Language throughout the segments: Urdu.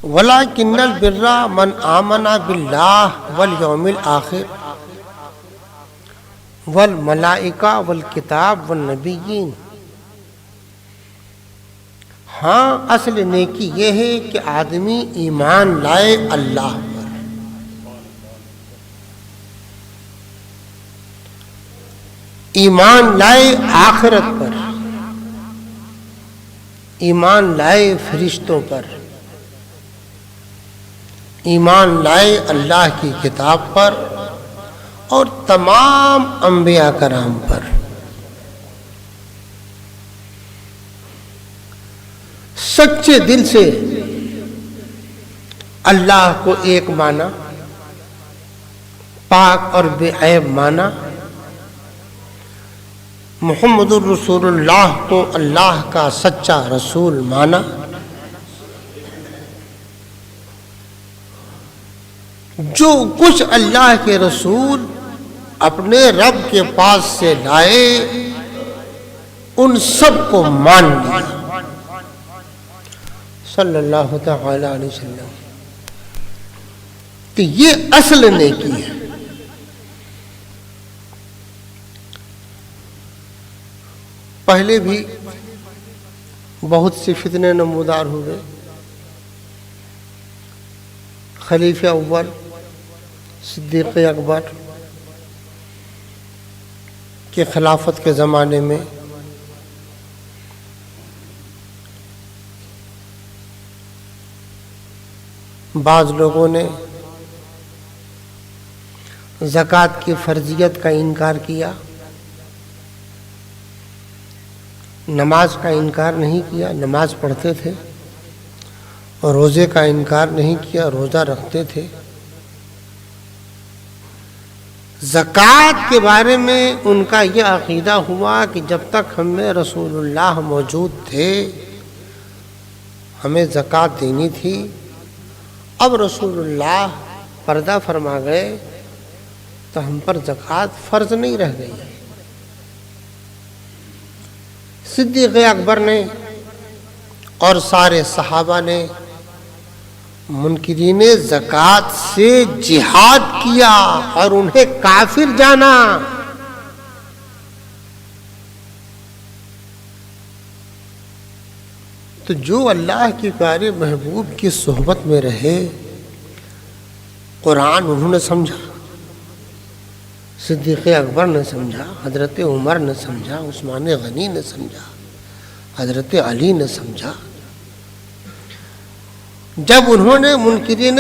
وَلَٰكِنَّ الْبِرَّ مَنْ آمَنَ بِاللَّهِ وَالْيَوْمِ الْآخِرِ وَالْمَلَائِكَةِ وَالْكِتَابِ وَالنَّبِيِّينَ۔ ہاں، اصل نیکی یہ ہے کہ آدمی ایمان لائے اللہ پر، ایمان لائے آخرت پر، ایمان لائے فرشتوں پر، ایمان لائے اللہ کی کتاب پر اور تمام انبیاء کرام پر۔ سچے دل سے اللہ کو ایک مانا، پاک اور بے عیب مانا، محمد الرسول اللہ کو اللہ کا سچا رسول مانا، جو کچھ اللہ کے رسول اپنے رب کے پاس سے لائے ان سب کو مان لیا صلی اللہ تعالی علیہ وسلم۔ تو یہ اصل نیکی ہے۔ پہلے بھی بہت سے فتنے نمودار ہوئے۔ خلیفہ اول صدیق اکبر کے خلافت کے زمانے میں بعض لوگوں نے زکوٰۃ کی فرضیت کا انکار کیا، نماز کا انکار نہیں کیا، نماز پڑھتے تھے، اور روزے کا انکار نہیں کیا، روزہ رکھتے تھے۔ زکوٰۃ کے بارے میں ان کا یہ عقیدہ ہوا کہ جب تک ہم میں رسول اللہ موجود تھے ہمیں زکوٰۃ دینی تھی، اب رسول اللہ پردہ فرما گئے تو ہم پر زکوٰۃ فرض نہیں رہ گئی۔ صدیق اکبر نے اور سارے صحابہ نے منکرین زکوٰۃ سے جہاد کیا اور انہیں کافر جانا۔ تو جو اللہ کے پیارے محبوب کی صحبت میں رہے، قرآن انہوں نے سمجھا، صدیق اکبر نے سمجھا، حضرت عمر نے سمجھا، عثمان غنی نے سمجھا، حضرت علی نے سمجھا۔ جب انہوں نے منکرین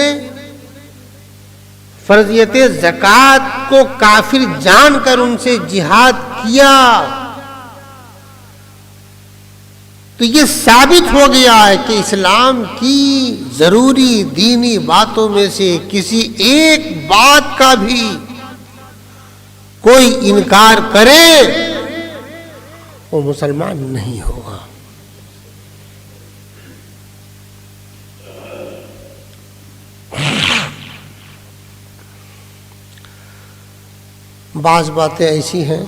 فرضیت زکوٰۃ کو کافر جان کر ان سے جہاد کیا تو یہ ثابت ہو گیا ہے کہ اسلام کی ضروری دینی باتوں میں سے کسی ایک بات کا بھی کوئی انکار کرے وہ مسلمان نہیں ہوگا۔ بعض باتیں ایسی ہیں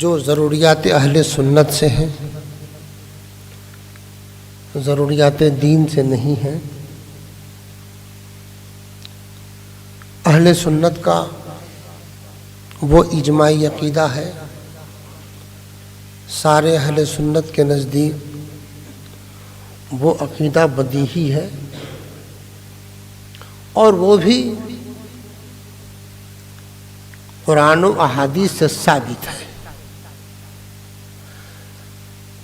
جو ضروریات اہل سنت سے ہیں، ضروریات دین سے نہیں ہیں۔ اہل سنت کا وہ اجماعی عقیدہ ہے، سارے اہل سنت کے نزدیک وہ عقیدہ بدیہی ہے، اور وہ بھی قرآن و احادیث سے ثابت ہے۔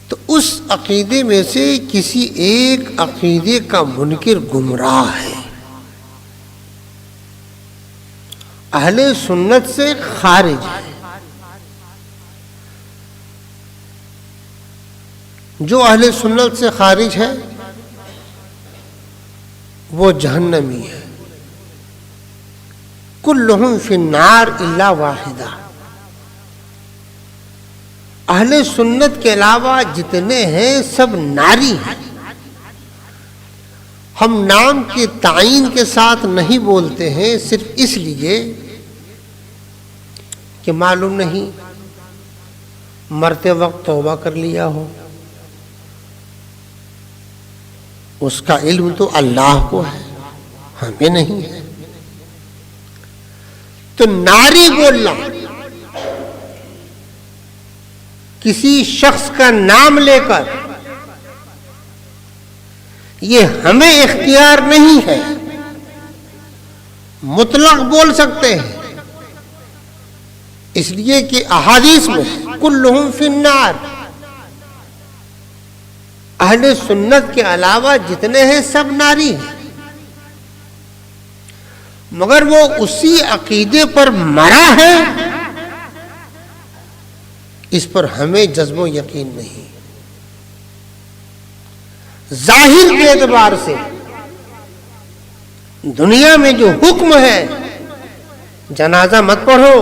تو اس عقیدے میں سے کسی ایک عقیدے کا منکر گمراہ ہے، اہل سنت سے خارج ہے۔ جو اہل سنت سے خارج ہے وہ جہنمی ہے۔ کلہم فی النار الا واحدہ۔ اہل سنت کے علاوہ جتنے ہیں سب ناری ہیں۔ ہم نام کے تعین کے ساتھ نہیں بولتے ہیں صرف اس لیے کہ معلوم نہیں مرتے وقت توبہ کر لیا ہو، اس کا علم تو اللہ کو ہے، ہمیں نہیں ہے۔ تو ناری بولنا، کسی شخص کا نام لے کر، یہ ہمیں اختیار نہیں ہے، مطلق بول سکتے ہیں، اس لیے کہ احادیث میں کلہم فی النار، اہل سنت کے علاوہ جتنے ہیں سب ناری ہیں، مگر وہ اسی عقیدے پر مرا ہے، اس پر ہمیں جذب و یقین نہیں۔ ظاہر کے اعتبار سے دنیا میں جو حکم ہے جنازہ مت پڑھو،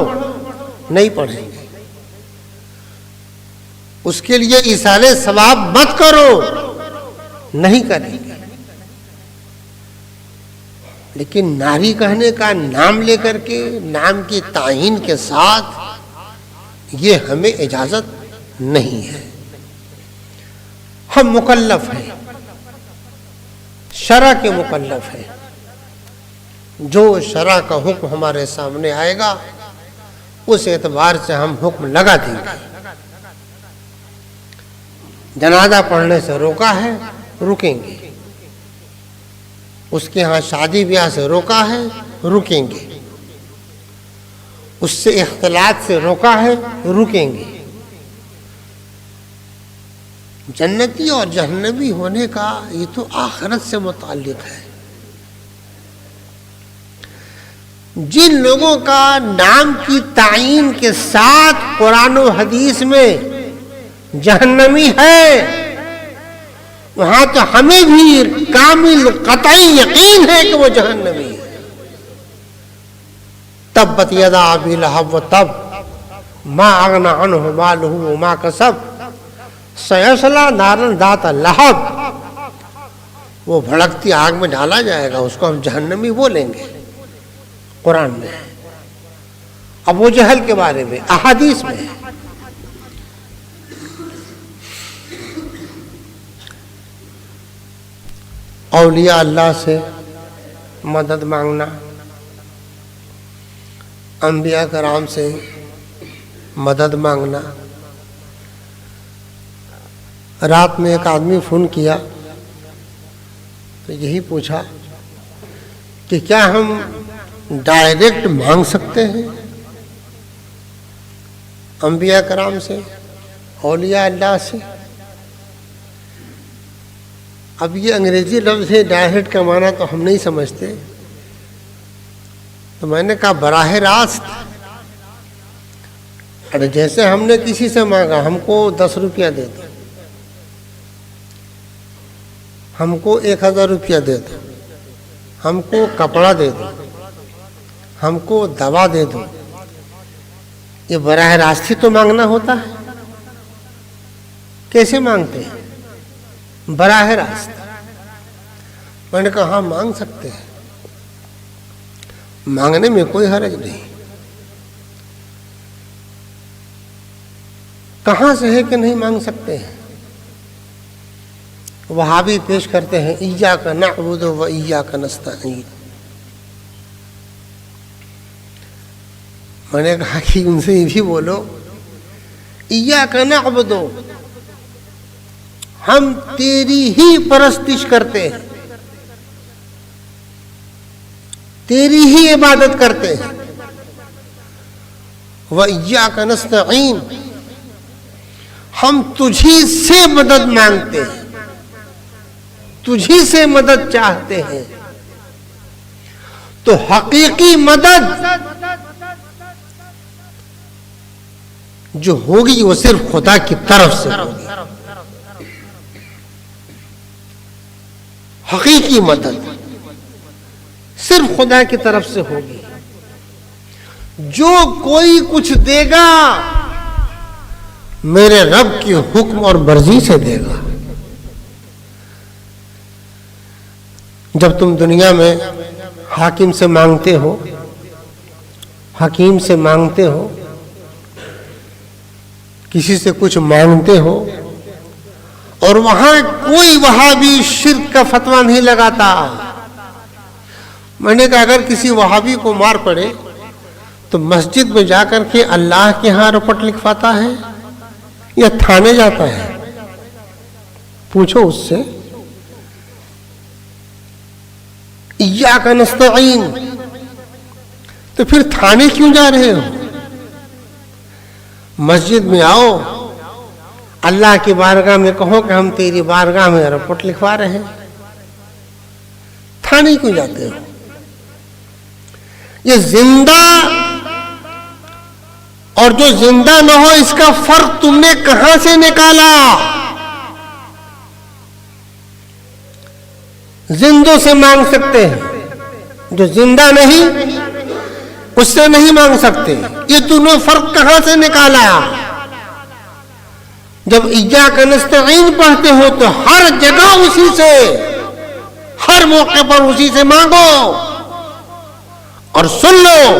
نہیں پڑھیں گے، اس کے لیے ایصال ثواب مت کرو، نہیں کریں گے، لیکن ناری کہنے کا نام لے کر کے، نام کی تعیین کے ساتھ، یہ ہمیں اجازت نہیں ہے۔ ہم مکلف ہیں، شرع کے مکلف ہیں، جو شرع کا حکم ہمارے سامنے آئے گا اس اعتبار سے ہم حکم لگا دیں گے۔ جنازہ پڑھنے سے روکا ہے، رکیں گے، اس کے ہاں شادی بیاہ سے روکا ہے، رکیں گے، اس سے اختلاط سے روکا ہے، رکیں گے۔ جنتی اور جہنمی ہونے کا یہ تو آخرت سے متعلق ہے۔ جن لوگوں کا نام کی تعیین کے ساتھ قرآن و حدیث میں جہنمی ہے، وہاں تو ہمیں بھی کامل قطعی یقین ہے کہ وہ جہنمی ہے۔ تبت یدا ابی لہب وتب ما اغنی عنہ مالہ وما کسب سیصلی نارا ذات لہب، وہ بھڑکتی آگ میں ڈالا جائے گا، اس کو ہم جہنمی بولیں گے۔ قرآن میں ہے، ابو جہل کے بارے میں احادیث میں ہے۔ اولیاء اللہ سے مدد مانگنا، انبیاء کرام سے مدد مانگنا۔ رات میں ایک آدمی فون کیا تو یہی پوچھا کہ کیا ہم ڈائریکٹ مانگ سکتے ہیں انبیاء کرام سے، اولیاء اللہ سے؟ اب یہ انگریزی لفظ ہے ڈائریکٹ کا معنی تو ہم نہیں سمجھتے، تو میں نے کہا براہ راست۔ ارے جیسے ہم نے کسی سے مانگا، ہم کو 10 روپیہ دے دو، ہم کو 1000 روپیہ دے دو، ہم کو کپڑا دے دو، ہم کو دوا دے دو، یہ براہ راست ہی تو مانگنا ہوتا ہے۔ کیسے مانگتے ہیں؟ براہ راست۔ میں نے کہا ہاں مانگ سکتے ہیں، مانگنے میں کوئی حرج نہیں۔ کہاں سے ہے کہ نہیں مانگ سکتے ہیں؟ وہابی پیش کرتے ہیں ایاک نعبد و ایاک نستعین۔ میں نے کہا کہ ان سے یہ بھی بولو ایاک نعبد، ہم تیری ہی پرستش کرتے ہیں، تیری ہی عبادت کرتے ہیں، وَإِيَّاكَ نَسْتَعِينُ، ہم تجھی سے مدد مانگتے ہیں، تجھی سے مدد چاہتے ہیں۔ تو حقیقی مدد جو ہوگی وہ صرف خدا کی طرف سے ہوگی۔ حقیقی مدد صرف خدا کی طرف سے ہوگی۔ جو کوئی کچھ دے گا میرے رب کی حکم اور مرضی سے دے گا۔ جب تم دنیا میں حاکم سے مانگتے ہو، حکیم سے مانگتے ہو، کسی سے کچھ مانگتے ہو، اور وہاں کوئی وہابی شرک کا فتویٰ نہیں لگاتا. میں نے کہا اگر کسی وہابی کو مار پڑے تو مسجد میں جا کر کے اللہ کے ہاں رپٹ لکھواتا ہے یا تھانے جاتا ہے؟ پوچھو اس سے. ایاک نستعین، تو پھر تھانے کیوں جا رہے ہو؟ مسجد میں آؤ، اللہ کی بارگاہ میں کہو کہ ہم تیری بارگاہ میں رپورٹ لکھوا رہے ہیں. تھانے کیوں جاتے ہو؟ یہ زندہ اور جو زندہ نہ ہو اس کا فرق تم نے کہاں سے نکالا؟ زندوں سے مانگ سکتے ہیں، جو زندہ نہیں اس سے نہیں مانگ سکتے. یہ تم نے فرق کہاں سے نکالا؟ جب ایاک نستعین پڑھتے ہو تو ہر جگہ اسی سے، ہر موقع پر اسی سے مانگو. اور سن لو،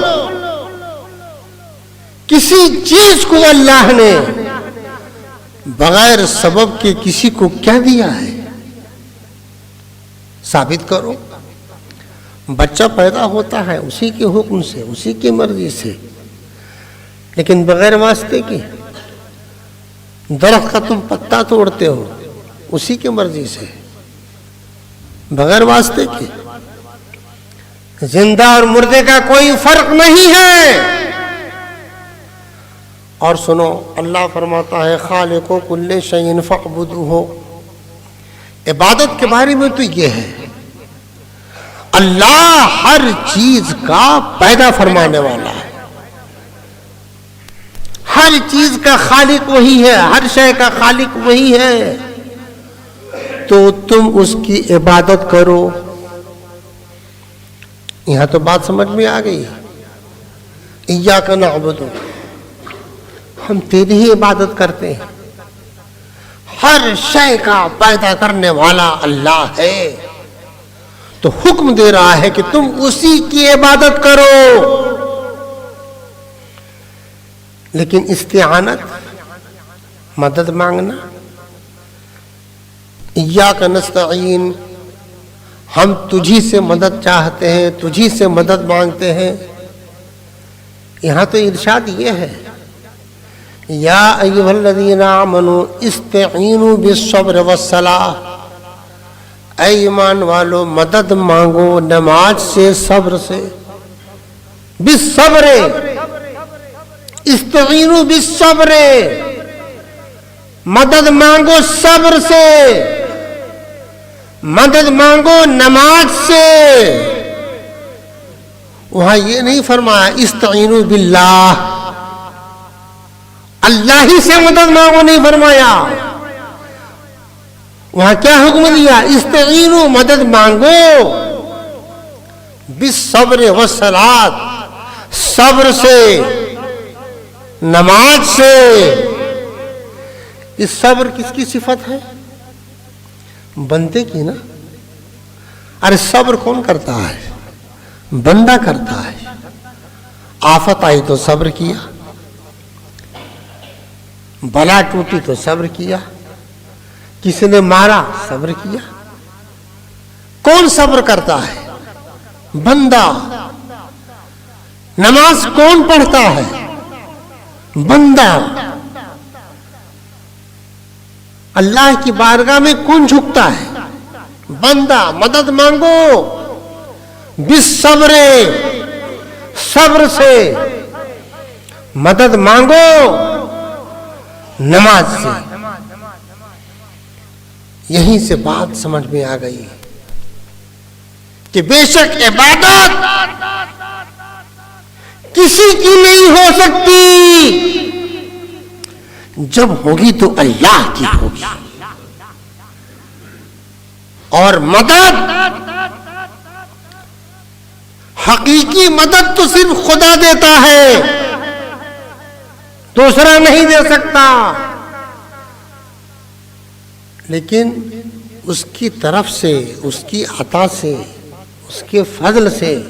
کسی چیز کو اللہ نے بغیر سبب کے کسی کو کیا دیا ہے؟ ثابت کرو. بچہ پیدا ہوتا ہے اسی کے حکم سے، اسی کی مرضی سے، لیکن بغیر واسطے کے. درخت کا تم پتا توڑتے ہو اسی کی مرضی سے، بغیر واسطے کے. زندہ اور مردے کا کوئی فرق نہیں ہے. اور سنو، اللہ فرماتا ہے خالق کل شیء فاعبدوہ. عبادت کے بارے میں تو یہ ہے، اللہ ہر چیز کا پیدا فرمانے والا ہے، ہر چیز کا خالق وہی ہے، ہر شے کا خالق وہی ہے. تو تم اس کی عبادت کرو. یہاں تو بات سمجھ میں آ گئی. ایاک نعبد، ہم تیری ہی عبادت کرتے ہیں. ہر شے کا پیدا کرنے والا اللہ ہے، تو حکم دے رہا ہے کہ تم اسی کی عبادت کرو. لیکن استعانت، مدد مانگنا، ایاک نستعین، ہم تجھی سے مدد چاہتے ہیں، تجھی سے مدد مانگتے ہیں. یہاں تو ارشاد یہ ہے، یا ایھا الذین آمنوا استعینوا بالصبر والصلاۃ. اے ایمان والو، مدد مانگو نماز سے، صبر سے. بالصبر، استعینوا بالصبر، مدد مانگو صبر سے، مدد مانگو نماز سے. وہاں یہ نہیں فرمایا استعینوا باللہ، اللہ ہی سے مدد مانگو نہیں فرمایا. وہاں کیا حکم دیا؟ استعینوا، مدد مانگو، بالصبر والصلاۃ، صبر سے، نماز سے. اس صبر کس کی صفت ہے؟ بندے کی نا. ارے صبر کون کرتا ہے؟ بندہ کرتا ہے. آفت آئی تو صبر کیا، بلا ٹوٹی تو صبر کیا، کسی نے مارا صبر کیا. کون صبر کرتا ہے؟ بندہ. نماز کون پڑھتا ہے؟ بندہ. اللہ کی بارگاہ میں کون جھکتا ہے؟ بندہ. مدد مانگو بالصبر، صبر سے، مدد مانگو نماز سے. یہیں سے بات سمجھ میں آ گئی کہ بے شک عبادت کسی کی نہیں ہو سکتی، جب ہوگی تو اللہ کی ہوگی. اور مدد، حقیقی مدد تو صرف خدا دیتا ہے، دوسرا نہیں دے سکتا. لیکن اس کی طرف سے، اس کی عطا سے، اس کے فضل سے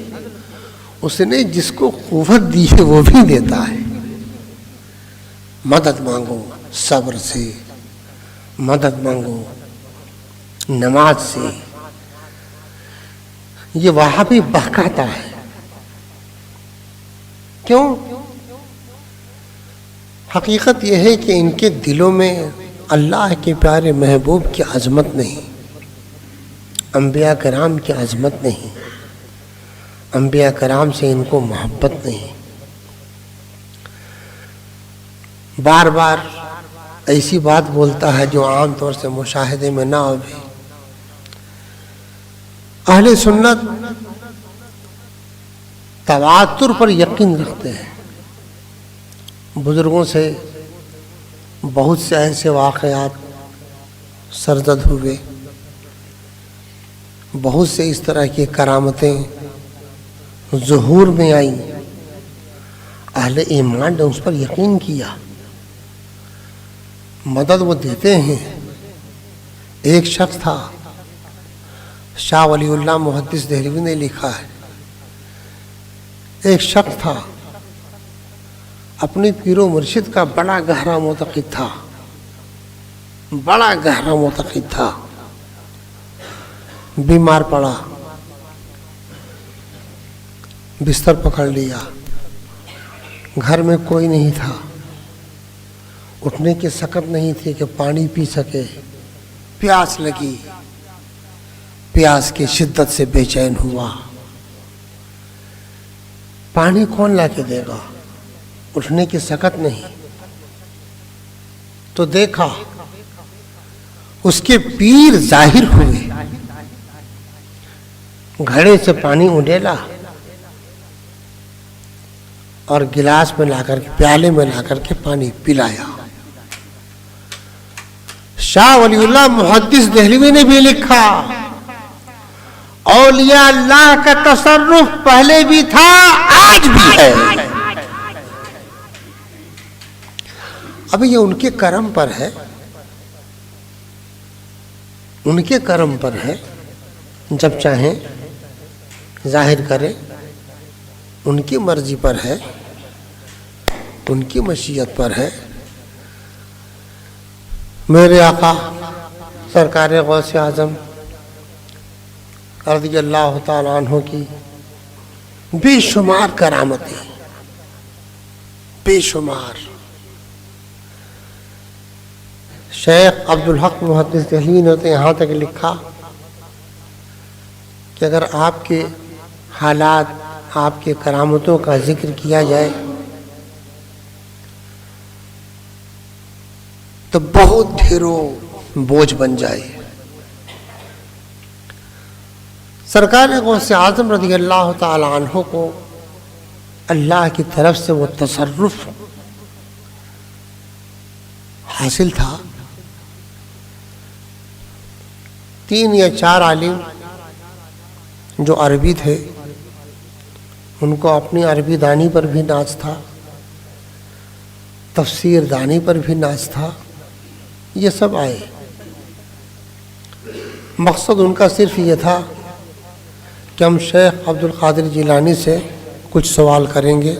اس نے جس کو قوت دی ہے وہ بھی دیتا ہے. مدد مانگو صبر سے، مدد مانگو نماز سے، یہ وہاں بھی بہکاتا ہے. کیوں؟ حقیقت یہ ہے کہ ان کے دلوں میں اللہ کے پیارے محبوب کی عظمت نہیں، انبیاء کرام کی عظمت نہیں، انبیاء کرام سے ان کو محبت نہیں. بار بار ایسی بات بولتا ہے جو عام طور سے مشاہدے میں نہ آوے. اہل سنت تواتر پر یقین رکھتے ہیں. بزرگوں سے بہت سے ایسے واقعات سرزد ہوئے، بہت سے اس طرح کی کرامتیں ظہور میں آئیں، اہل ایمان نے اس پر یقین کیا، مدد وہ دیتے ہیں. ایک شخص تھا، شاہ ولی اللہ محدث دہلوی نے لکھا ہے، ایک شخص تھا اپنے پیر و مرشد کا بڑا گہرا معتقد تھا، بڑا گہرا معتقد تھا. بیمار پڑا، بستر پکڑ لیا، گھر میں کوئی نہیں تھا، اٹھنے کی سکت نہیں تھی کہ پانی پی سکے. پیاس لگی، پیاس کی شدت سے بے چین ہوا. پانی کون لا کے دے گا؟ اٹھنے کی سکت نہیں. تو دیکھا اس کے پیر ظاہر ہوئے، گھڑے سے پانی اڈیلا اور گلاس میں لا کر کے، پیالے میں لا کر کے پانی پلایا. شاہ ولی اللہ محدث دہلوی نے بھی لکھا، اولیاء اللہ کا تصرف پہلے بھی تھا، آج بھی ہے. اب یہ ان کے کرم پر ہے، ان کے کرم پر ہے، جب چاہیں ظاہر کریں، ان کی مرضی پر ہے، ان کی مشیت پر ہے. میرے آقا سرکار غوث اعظم رضی اللہ تعالیٰ عنہ کی بے شمار کرامتیں، بے شمار. شیخ عبدالحق محدث دہلوی نے تو یہاں تک لکھا کہ اگر آپ کے حالات، آپ کے کرامتوں کا ذکر کیا جائے تو بہت ڈھیروں بوجھ بن جائے. سرکار غوث اعظم رضی اللہ تعالی عنہ کو اللہ کی طرف سے وہ تصرف حاصل تھا. 3 یا 4 عالم جو عربی تھے، ان کو اپنی عربی دانی پر بھی ناز تھا، تفسیر دانی پر بھی ناز تھا. یہ سب آئے. مقصد ان کا صرف یہ تھا کہ ہم شیخ عبد القادر جیلانی سے کچھ سوال کریں گے.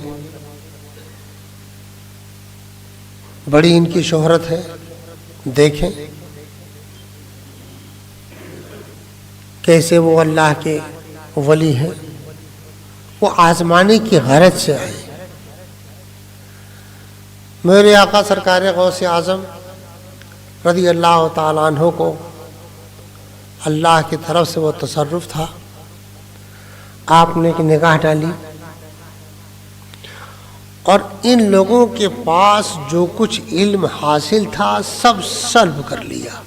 بڑی ان کی شہرت ہے، دیکھیں کیسے وہ اللہ کے ولی ہیں. وہ آزمانے کی غرض سے آئے. میرے آقا سرکار غوث اعظم رضی اللہ تعالیٰ عنہ کو اللہ کی طرف سے وہ تصرف تھا. آپ نے ایک نگاہ ڈالی اور ان لوگوں کے پاس جو کچھ علم حاصل تھا سب سلب کر لیا.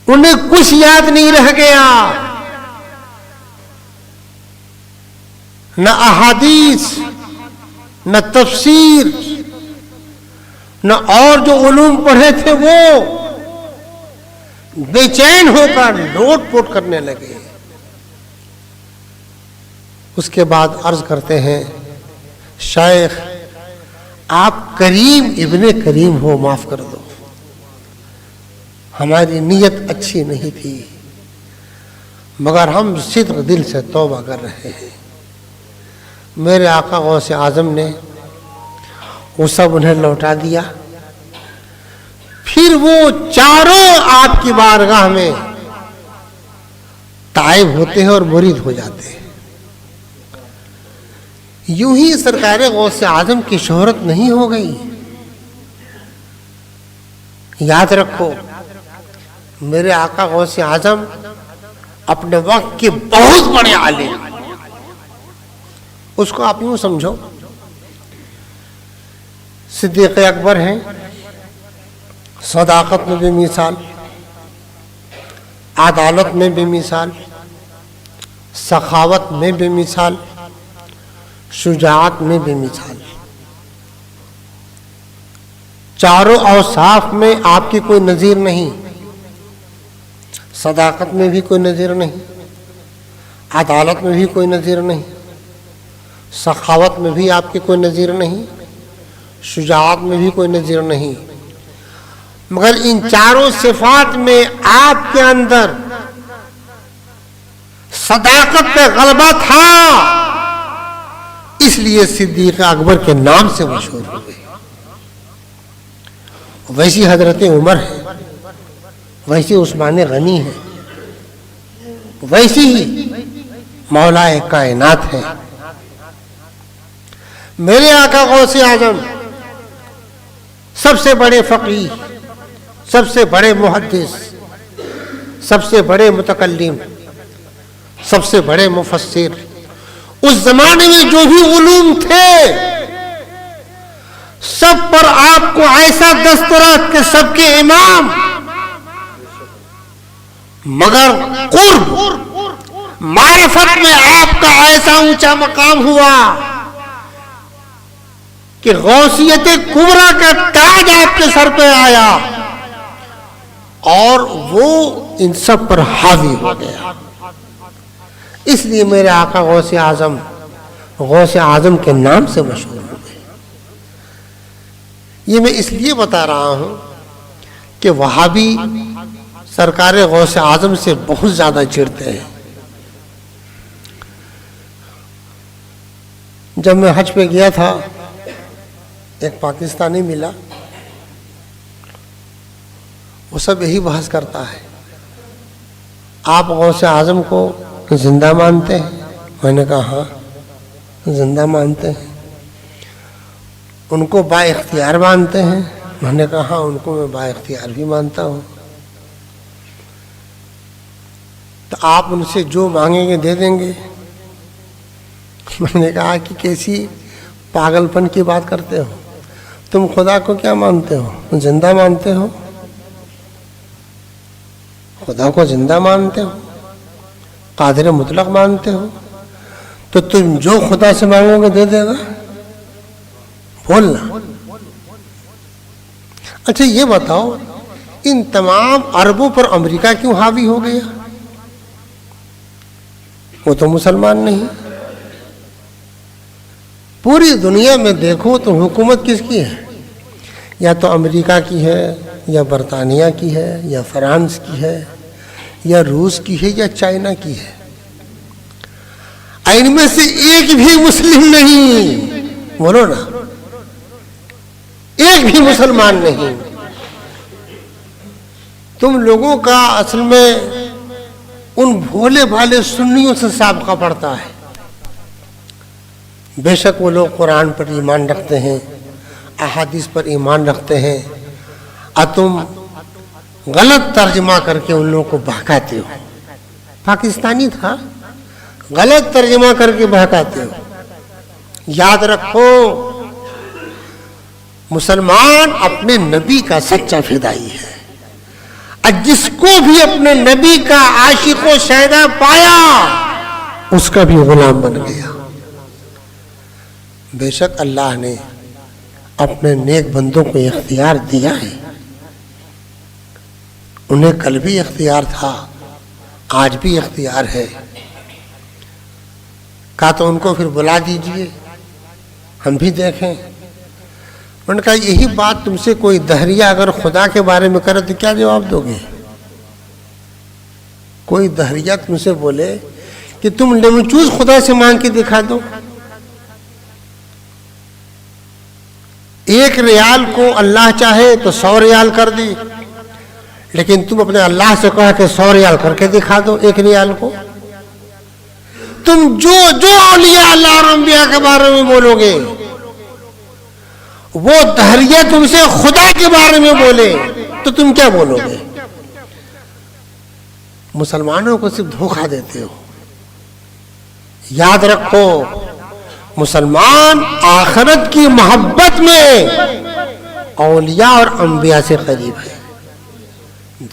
انہیں کچھ یاد نہیں رہ گیا، نہ احادیث، نہ تفسیر، نہ اور جو علوم پڑھے تھے وہ بے چین ہو کر لوٹ پوٹ کرنے لگے. اس کے بعد عرض کرتے ہیں، شیخ آپ کریم ابن کریم ہو، معاف کر دو، ہماری نیت اچھی نہیں تھی، مگر ہم صدق دل سے توبہ کر رہے ہیں. میرے آقا غوث اعظم نے وہ سب انہیں لوٹا دیا. پھر وہ چاروں آپ کی بارگاہ میں تائب ہوتے ہیں اور مرید ہو جاتے ہیں. یوں ہی سرکار غوث اعظم کی شہرت نہیں ہو گئی. یاد رکھو میرے آقا غوث اعظم اپنے وقت کے بہت بڑے عالم. اس کو آپ یوں سمجھو صدیق اکبر ہیں, صداقت میں بے مثال, عدالت میں بے مثال, سخاوت میں بے مثال, شجاعت میں بے مثال. چاروں اوصاف میں آپ کی کوئی نظیر نہیں. صداقت میں بھی کوئی نظیر نہیں, عدالت میں بھی کوئی نظیر نہیں, سخاوت میں بھی آپ کی کوئی نظیر نہیں, شجاعت میں بھی کوئی نظیر نہیں. مگر ان چاروں صفات میں آپ کے اندر صداقت پہ غلبہ تھا, اس لیے صدیق اکبر کے نام سے مشہور ہو گئے. ویسی حضرت عمر ہے, ویسی عثمان غنی ہے, ویسی ہی مولا کائنات ہے. میرے آقا غوث اعظم سب سے بڑے فقیہ, سب سے بڑے محدث, سب سے بڑے متکلم, سب سے بڑے مفسر, اس زمانے میں جو بھی علوم تھے سب پر آپ کو ایسا دستورات کہ سب کے امام. مگر قرب معرفت میں آپ کا ایسا اونچا مقام ہوا کہ غوثیت کبریٰ کا تاج آپ کے سر پہ آیا اور وہ ان سب پر حاوی ہو گیا. اس لیے میرے آقا غوث اعظم کے نام سے مشہور ہو گئے. یہ میں اس لیے بتا رہا ہوں کہ وہابی سرکار غوث اعظم سے بہت زیادہ چڑھتے ہیں. جب میں حج پہ گیا تھا ایک پاکستانی ملا, وہ سب یہی بحث کرتا ہے, آپ غوث اعظم کو زندہ مانتے ہیں؟ میں نے کہا ہاں زندہ مانتے ہیں. ان کو با اختیار مانتے ہیں؟ میں نے کہا ہاں ان کو میں با اختیار بھی مانتا ہوں. تو آپ ان سے جو مانگیں گے دے دیں گے؟ میں نے کہا کہ کیسی پاگل پن کی بات کرتے ہو, تم خدا کو کیا مانتے ہو؟ زندہ مانتے ہو؟ خدا کو زندہ مانتے ہو, قادر مطلق مانتے ہو, تو تم جو خدا سے مانگو گے دے دے گا؟ بولنا. اچھا یہ بتاؤ ان تمام عربوں پر امریکہ کیوں حاوی ہو گیا؟ وہ تو مسلمان نہیں. پوری دنیا میں دیکھو تو حکومت کس کی ہے؟ یا تو امریکہ کی ہے, یا برطانیہ کی ہے, یا فرانس کی ہے, یا روس کی ہے, یا چائنا کی ہے. ان میں سے ایک بھی مسلم نہیں. بولو نا, ایک بھی مسلمان نہیں. تم لوگوں کا اصل میں ان بھولے بھالے سنیوں سے سابقہ پڑتا ہے. بے شک وہ لوگ قرآن پر ایمان رکھتے ہیں, احادیث پر ایمان رکھتے ہیں, اور تم غلط ترجمہ کر کے ان لوگوں کو بہکاتے ہو. پاکستانی تھا, غلط ترجمہ کر کے بہکاتے ہو. یاد رکھو مسلمان اپنے نبی کا سچا فدائی ہے, اور جس کو بھی اپنے نبی کا عاشق و شیدا پایا اس کا بھی غلام بن گیا. بے شک اللہ نے اپنے نیک بندوں کو اختیار دیا ہے. انہیں کل بھی اختیار تھا, آج بھی اختیار ہے. کہا تو ان کو پھر بلا دیجئے, ہم بھی دیکھیں. انہوں نے کہا یہی بات تم سے کوئی دہریہ اگر خدا کے بارے میں کرے تو کیا جواب دو گے؟ کوئی دہریہ تم سے بولے کہ تم لیمچوز خدا سے مانگ کے دکھا دو, 1 ریال کو اللہ چاہے تو 100 ریال کر دے، لیکن تم اپنے اللہ سے کہا کہ 100 ریال کر کے دکھا دو 1 ریال کو. تم جو اولیاء اللہ اور انبیاء کے بارے میں بولو گے، وہ دہریہ تم سے خدا کے بارے میں بولے تو تم کیا بولو گے؟ مسلمانوں کو صرف دھوکہ دیتے ہو. یاد رکھو، مسلمان آخرت کی محبت میں اولیاء اور انبیاء سے قریب ہے،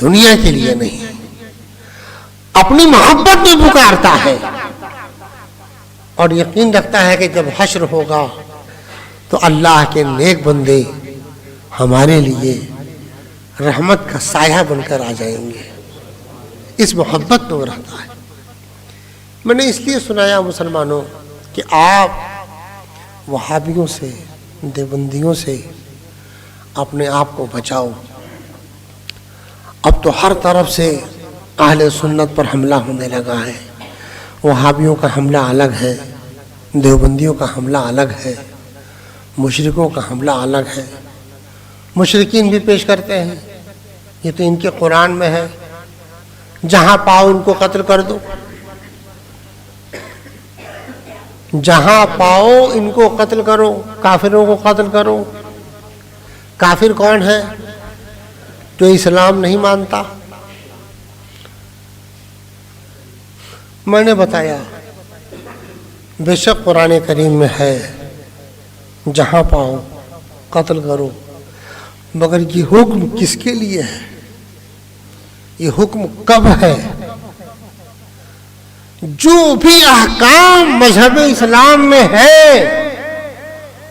دنیا کے لیے نہیں. اپنی محبت میں پکارتا ہے اور یقین رکھتا ہے کہ جب حشر ہوگا تو اللہ کے نیک بندے ہمارے لیے رحمت کا سایہ بن کر آ جائیں گے. اس محبت میں وہ رہتا ہے. میں نے اس لیے سنایا مسلمانوں کہ آپ وہابیوں سے، دیوبندیوں سے اپنے آپ کو بچاؤ. اب تو ہر طرف سے اہل سنت پر حملہ ہونے لگا ہے. وہابیوں کا حملہ الگ ہے، دیوبندیوں کا حملہ الگ ہے، مشرکوں کا حملہ الگ ہے. مشرکین بھی پیش کرتے ہیں، یہ تو ان کے قرآن میں ہے، جہاں پاؤ ان کو قتل کر دو، جہاں پاؤ ان کو قتل کرو، کافروں کو قتل کرو. کافر کون ہے؟ جو اسلام نہیں مانتا. میں نے بتایا بے شک قرآن کریم میں ہے جہاں پاؤ قتل کرو، مگر یہ حکم کس کے لیے ہے؟ یہ حکم کب ہے؟ جو بھی احکام مذہب اسلام میں ہے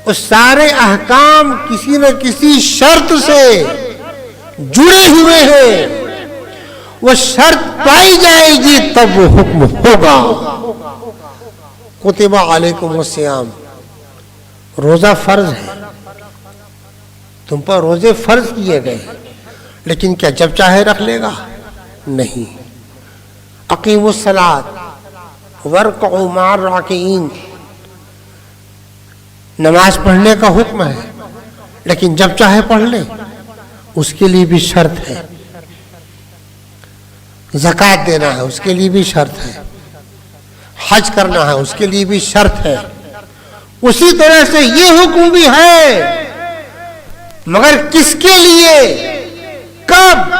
وہ سارے احکام کسی نہ کسی شرط سے جڑے ہوئے ہیں. وہ شرط پائی جائے گی تب وہ حکم ہوگا. کتب علیکم الصیام، روزہ فرض ہے، تم پر روزے فرض کیے گئے، لیکن کیا جب چاہے رکھ لے گا؟ نہیں. اقیموا الصلاۃ وارکعوا مع الراکعین، نماز پڑھنے کا حکم ہے، لیکن جب چاہے پڑھ لے، اس کے لیے بھی شرط ہے. زکوٰۃ دینا ہے، اس کے لیے بھی شرط ہے. حج کرنا ہے، اس کے لیے بھی شرط ہے. اسی طرح سے یہ حکم بھی ہے، مگر کس کے لیے، کب،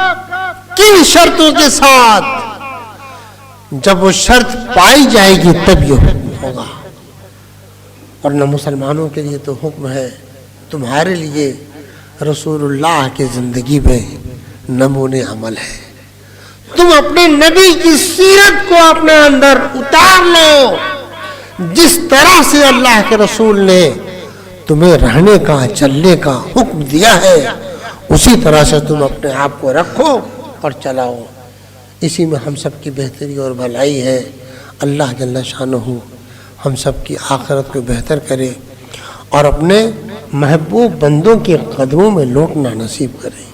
کن شرطوں کے ساتھ؟ جب وہ شرط پائی جائے گی تب یہ حکم ہوگا. اور نہ مسلمانوں کے لیے تو حکم ہے، تمہارے لیے رسول اللہ کی زندگی میں نمونے عمل ہے. تم اپنے نبی کی سیرت کو اپنے اندر اتار لو. جس طرح سے اللہ کے رسول نے تمہیں رہنے کا، چلنے کا حکم دیا ہے، اسی طرح سے تم اپنے آپ کو رکھو اور چلاؤ. اسی میں ہم سب کی بہتری اور بھلائی ہے. اللہ جل شانہ ہم سب کی آخرت کو بہتر کرے اور اپنے محبوب بندوں کے قدموں میں لوٹنا نصیب کرے.